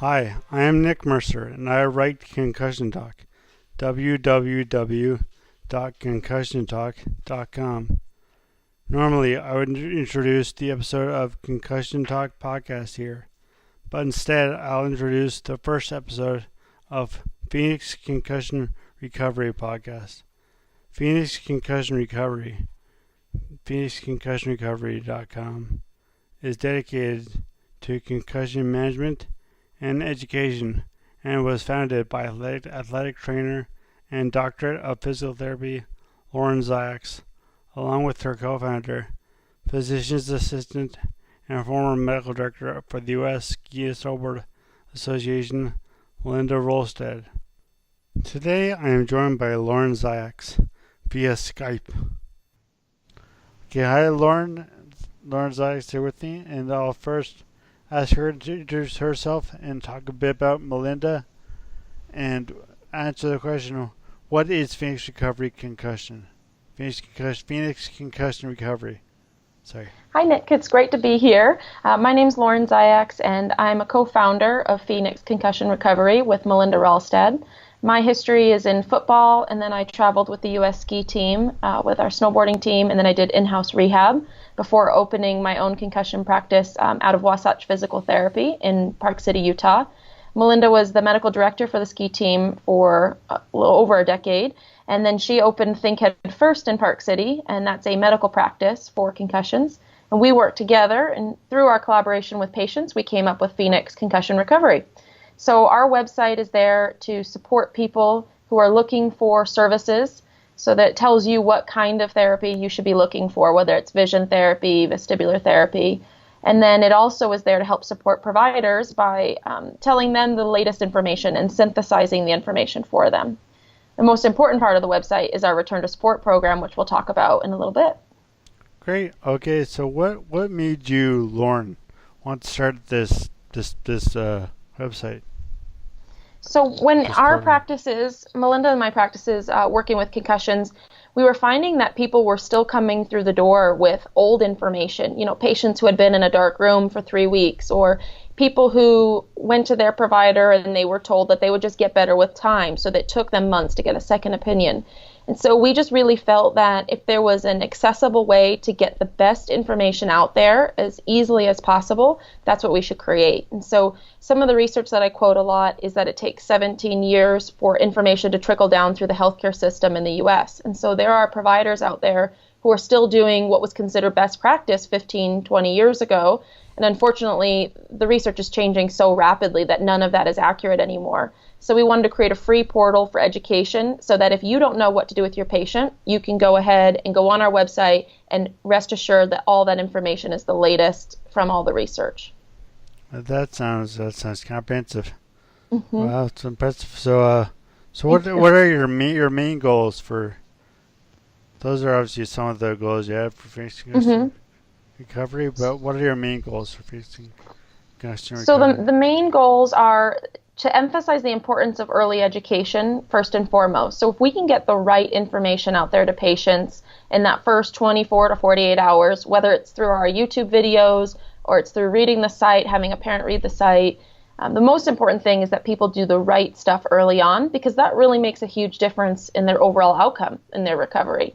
Hi, I am Nick Mercer, and I write Concussion Talk, www.concussiontalk.com. Normally, I would introduce the episode of Concussion Talk Podcast here, but instead, I'll introduce the first episode of Phoenix Concussion Recovery Podcast. Phoenix Concussion Recovery, phoenixconcussionrecovery.com, is dedicated to concussion management and education, and was founded by athletic trainer and doctorate of physical therapy Lauren Ziaks, along with her co-founder, physician's assistant, and former medical director for the U.S. Ski and Snowboard Association, Melinda. Today I am joined by Lauren Ziaks via Skype. Okay, hi Lauren. Lauren Ziaks here with me, and I'll first ask her to introduce herself and talk a bit about Melinda and answer the question, what is Phoenix Recovery Concussion? Phoenix Concussion Recovery. Sorry. Hi Nick, it's great to be here. My name's Lauren Ziaks, and I'm a co-founder of Phoenix Concussion Recovery with Melinda Ralstad. My history is in football, and then I traveled with the U.S. ski team, with our snowboarding team, and then I did in-house rehab before opening my own concussion practice out of Wasatch Physical Therapy in Park City, Utah. Melinda was the medical director for the ski team for a little over a decade, and then she opened Think Head First in Park City, and that's a medical practice for concussions. And we worked together, and through our collaboration with patients, we came up with Phoenix Concussion Recovery. So our website is there to support people who are looking for services, so that it tells you what kind of therapy you should be looking for, whether it's vision therapy, vestibular therapy. And then it also is there to help support providers by telling them the latest information and synthesizing the information for them. The most important part of the website is our Return to Sport program, which we'll talk about in a little bit. Great. Okay, so what made you, Lauren, want to start this website? So when our practices, Melinda and my practices, working with concussions, we were finding that people were still coming through the door with old information. Patients who had been in a dark room for 3 weeks, or people who went to their provider and they were told that they would just get better with time. So that it took them months to get a second opinion. And so we just really felt that if there was an accessible way to get the best information out there as easily as possible, that's what we should create. And so some of the research that I quote a lot is that it takes 17 years for information to trickle down through the healthcare system in the U.S. And so there are providers out there who are still doing what was considered best practice 15, 20 years ago. And unfortunately, the research is changing so rapidly that none of that is accurate anymore. So we wanted to create a free portal for education so that if you don't know what to do with your patient, you can go ahead and go on our website and rest assured that all that information is the latest from all the research. That sounds comprehensive. Mm-hmm. Wow, it's impressive. So what are your main goals for? Those are obviously some of the goals you have for Phoenix Concussion Recovery, but what are your main goals for Phoenix Concussion Recovery? So the main goals are to emphasize the importance of early education first and foremost. So if we can get the right information out there to patients in that first 24 to 48 hours, whether it's through our YouTube videos or it's through reading the site, having a parent read the site, the most important thing is that people do the right stuff early on, because that really makes a huge difference in their overall outcome in their recovery.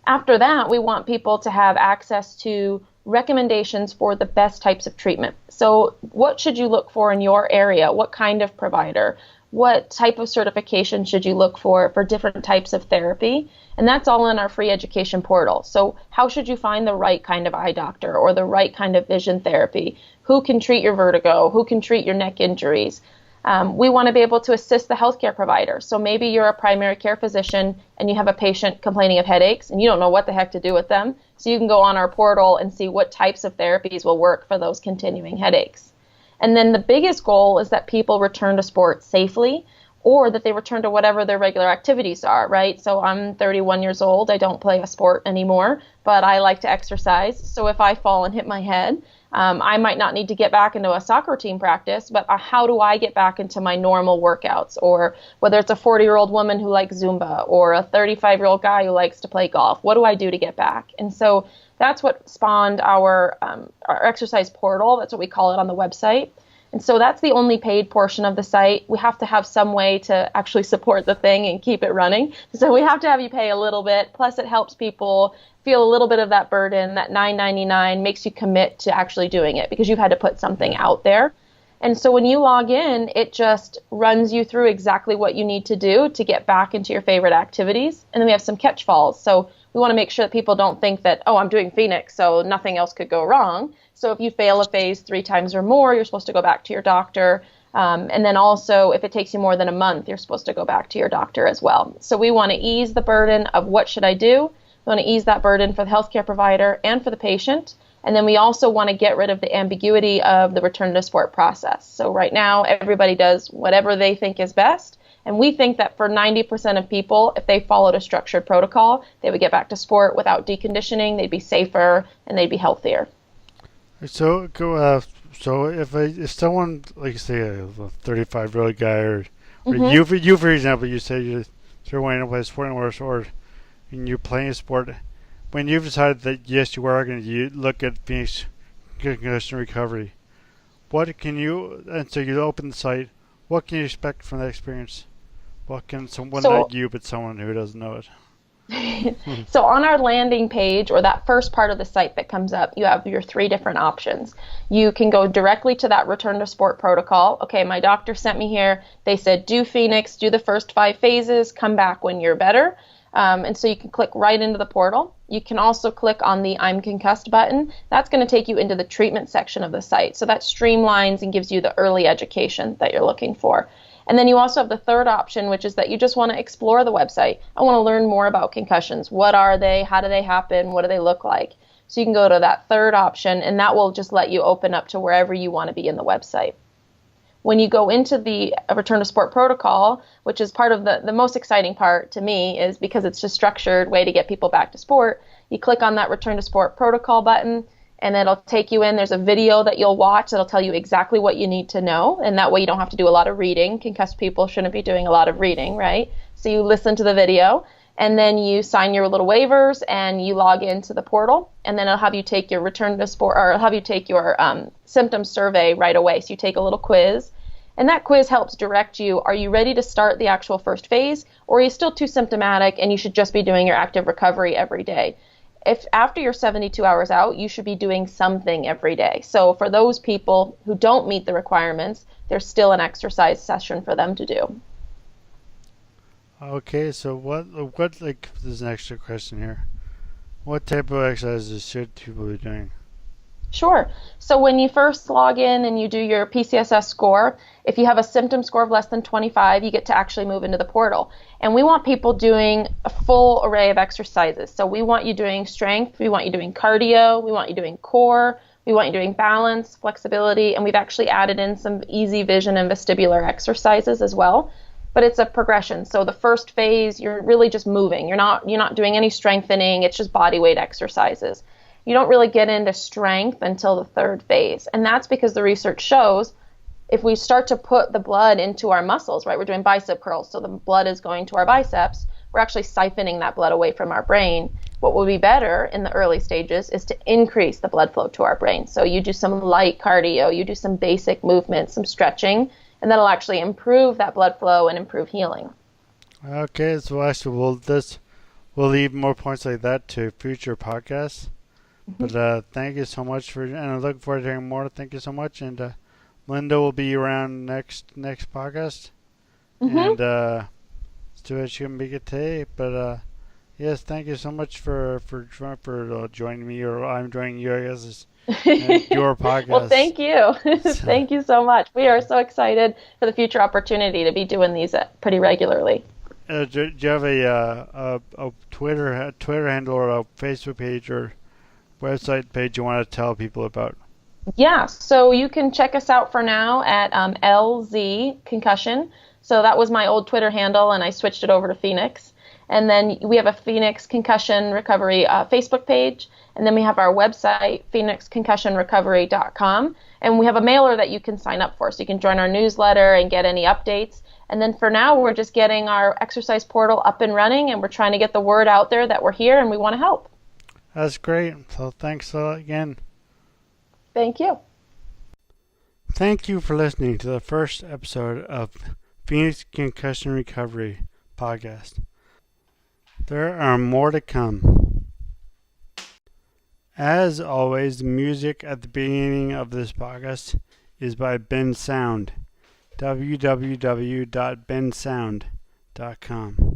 After that, we want people to have access to recommendations for the best types of treatment. So what should you look for in your area? What kind of provider? What type of certification should you look for different types of therapy? And that's all in our free education portal. So how should you find the right kind of eye doctor or the right kind of vision therapy? Who can treat your vertigo? Who can treat your neck injuries? We want to be able to assist the healthcare provider. So maybe you're a primary care physician and you have a patient complaining of headaches and you don't know what the heck to do with them. So you can go on our portal and see what types of therapies will work for those continuing headaches. And then the biggest goal is that people return to sports safely, or that they return to whatever their regular activities are, right? So I'm 31 years old. I don't play a sport anymore, but I like to exercise. So if I fall and hit my head, I might not need to get back into a soccer team practice, but how do I get back into my normal workouts? Or whether it's a 40-year-old woman who likes Zumba or a 35-year-old guy who likes to play golf, what do I do to get back? And so that's what spawned our exercise portal. That's what we call it on the website. And so that's the only paid portion of the site. We have to have some way to actually support the thing and keep it running. So we have to have you pay a little bit. Plus it helps people feel a little bit of that burden. That $9.99 makes you commit to actually doing it because you've had to put something out there. And so when you log in, it just runs you through exactly what you need to do to get back into your favorite activities. And then we have some catch falls. So we want to make sure that people don't think that, oh, I'm doing Phoenix, so nothing else could go wrong. So if you fail a phase 3 times or more, you're supposed to go back to your doctor. And then also, if it takes you more than a month, you're supposed to go back to your doctor as well. So we want to ease the burden of what should I do. We want to ease that burden for the healthcare provider and for the patient. And then we also want to get rid of the ambiguity of the return to sport process. So right now, everybody does whatever they think is best. And we think that for 90% of people, if they followed a structured protocol, they would get back to sport without deconditioning, they'd be safer, and they'd be healthier. So if someone, like say a 35-year-old guy, or you for example, you say you're wanting to play sport or you're playing a sport, when you've decided that yes, you are going to look at Phoenix Concussion Recovery, what can you, and so you open the site, what can you expect from that experience? What can someone, not you, but someone who doesn't know it? So on our landing page, or that first part of the site that comes up, you have your 3 different options. You can go directly to that return to sport protocol. Okay, my doctor sent me here. They said, do Phoenix, do the first 5 phases, come back when you're better. And so you can click right into the portal. You can also click on the I'm concussed button. That's going to take you into the treatment section of the site. So that streamlines and gives you the early education that you're looking for. And then you also have the third option, which is that you just want to explore the website. I want to learn more about concussions. What are they? How do they happen? What do they look like? So you can go to that third option, and that will just let you open up to wherever you want to be in the website. When you go into the return to sport protocol, which is part of the most exciting part to me, is because it's just structured way to get people back to sport, you click on that return to sport protocol button, and it'll take you in. There's a video that you'll watch that'll tell you exactly what you need to know, and that way you don't have to do a lot of reading. Concussed people shouldn't be doing a lot of reading, right? So you listen to the video, and then you sign your little waivers, and you log into the portal, and then it'll have you take your return to sport, or it'll have you take your symptom survey right away. So you take a little quiz, and that quiz helps direct you. Are you ready to start the actual first phase, or are you still too symptomatic and you should just be doing your active recovery every day? If after you're 72 hours out, you should be doing something every day. So for those people who don't meet the requirements, there's still an exercise session for them to do. Okay, so what like, there's an extra question here. What type of exercises should people be doing? Sure. So when you first log in and you do your PCSS score, if you have a symptom score of less than 25, you get to actually move into the portal. And we want people doing a full array of exercises. So we want you doing strength, we want you doing cardio, we want you doing core, we want you doing balance, flexibility, and we've actually added in some easy vision and vestibular exercises as well. But it's a progression. So the first phase, you're really just moving. You're not doing any strengthening. It's just body weight exercises. You don't really get into strength until the third phase. And that's because the research shows if we start to put the blood into our muscles, right, we're doing bicep curls, so the blood is going to our biceps, we're actually siphoning that blood away from our brain. What would be better in the early stages is to increase the blood flow to our brain. So you do some light cardio, you do some basic movement, some stretching, and that'll actually improve that blood flow and improve healing. Okay, so actually we'll leave more points like that to future podcasts. But thank you so much and I look forward to hearing more. Thank you so much, and Melinda will be around next podcast, and so she couldn't make it today. But yes, thank you so much for joining me, or I'm joining you, I guess, your podcast. Well, thank you. Thank you so much. We are so excited for the future opportunity to be doing these pretty regularly. Do you have a Twitter handle or a Facebook page or website page you want to tell people about? Yeah, so you can check us out for now at LZ Concussion. So that was my old Twitter handle, and I switched it over to Phoenix. And then we have a Phoenix Concussion Recovery Facebook page, and then we have our website, phoenixconcussionrecovery.com, and we have a mailer that you can sign up for, so you can join our newsletter and get any updates. And then for now, we're just getting our exercise portal up and running, and we're trying to get the word out there that we're here and we want to help. That's great. So thanks again. Thank you. Thank you for listening to the first episode of Phoenix Concussion Recovery podcast. There are more to come. As always, the music at the beginning of this podcast is by Ben Sound. www.bensound.com.